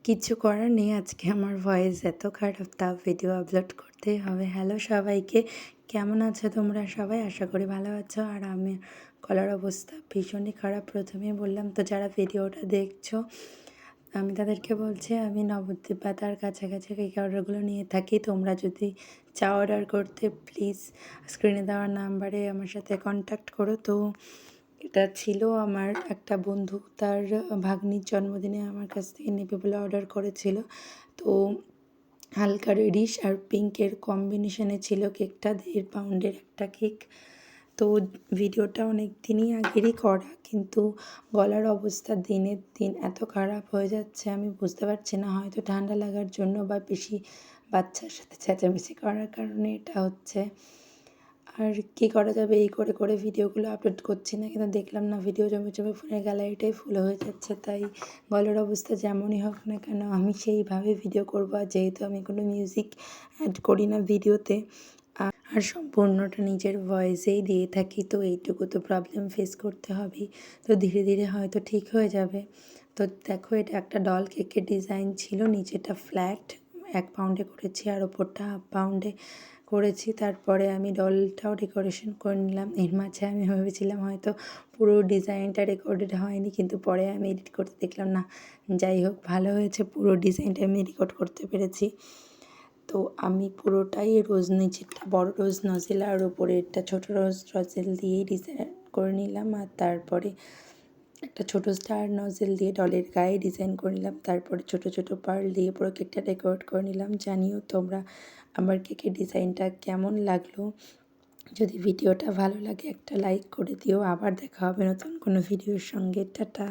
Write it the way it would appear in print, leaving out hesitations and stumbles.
কিছু করার নেই, আজকে আমার ভয়েস এত খারাপ, তাও ভিডিও আপলোড করতেই হবে। হ্যালো সবাইকে, কেমন আছো তোমরা সবাই? আশা করি ভালো আছো। আর আমি গলার অবস্থা ভীষণই খারাপ, প্রথমেই বললাম। তো যারা ভিডিওটা দেখছো, আমি তাদেরকে বলছি আমি নবদ্বীপ বা তার কাছাকাছি কেক অর্ডারগুলো নিয়ে থাকি। তোমরা যদি চাও অর্ডার করতে, প্লিজ স্ক্রিনে দেওয়া নাম্বারে আমার সাথে কন্ট্যাক্ট করো। তো এটা ছিল আমার একটা বন্ধু, তার ভাগ্নির জন্মদিনে আমার কাছ থেকে নেবে বলে অর্ডার করেছিল। তো হালকা রেডিশ আর পিঙ্কের কম্বিনেশনে ছিল কেকটা, 1.5 পাউন্ডের একটা কেক। তো ভিডিওটা অনেক দিনই আগেরই করা, কিন্তু গলার অবস্থা দিনের দিন এত খারাপ হয়ে যাচ্ছে, আমি বুঝতে পারছি না, হয়তো ঠান্ডা লাগার জন্য বা বেশি বাচ্চার সাথে চেঁচামেচি করার কারণে এটা হচ্ছে। আর কী করা যাবে, এই করে করে ভিডিওগুলো আপলোড করছি না, কিন্তু দেখলাম না ভিডিও জমে জমে ফোনের গ্যালারিটাই ফুল হয়ে যাচ্ছে। তাই গলার অবস্থা যেমনই হোক না কেন, আমি সেইভাবে ভিডিও করবো। আর যেহেতু আমি কোনো মিউজিক অ্যাড করি না ভিডিওতে, আর সম্পূর্ণটা নিজের ভয়েসেই দিয়ে থাকি, তো এইটুকু তো প্রবলেম ফেস করতে হবেই। তো ধীরে ধীরে হয়তো ঠিক হয়ে যাবে। তো দেখো, এটা একটা ডল কেকের ডিজাইন ছিল, নিচেটা ফ্ল্যাট 1 পাউন্ডে করেছি আর ওপরটা 1/2 পাউন্ডে করেছি। তারপরে আমি ডলটাও ডেকোরেশন করে নিলাম। এর মাঝে আমি ভেবেছিলাম হয়তো পুরো ডিজাইনটা রেকর্ডেড হয়নি, কিন্তু পরে আমি এডিট করতে দেখলাম না, যাই হোক ভালো হয়েছে, পুরো ডিজাইনটা আমি রেকর্ড করতে পেরেছি। তো আমি পুরোটাই রোজ, নিচেরটা বড় রোজ নজেল আর ওপরেরটা ছোটো রোজ নজেল দিয়েই ডিজাইন করে নিলাম। আর তারপরে একটা ছোটো স্টার নজেল দিয়ে ডলের গায়ে ডিজাইন করে নিলাম। তারপরে ছোটো ছোটো পার্ল দিয়ে পুরো কেকটা ডেকোরেট করে নিলাম। জানিও তোমরা আমার কেকের ডিজাইনটা কেমন লাগলো। যদি ভিডিওটা ভালো লাগে একটা লাইক করে দিও। আবার দেখা হবে নতুন কোনো ভিডিওর সঙ্গে। টাটা।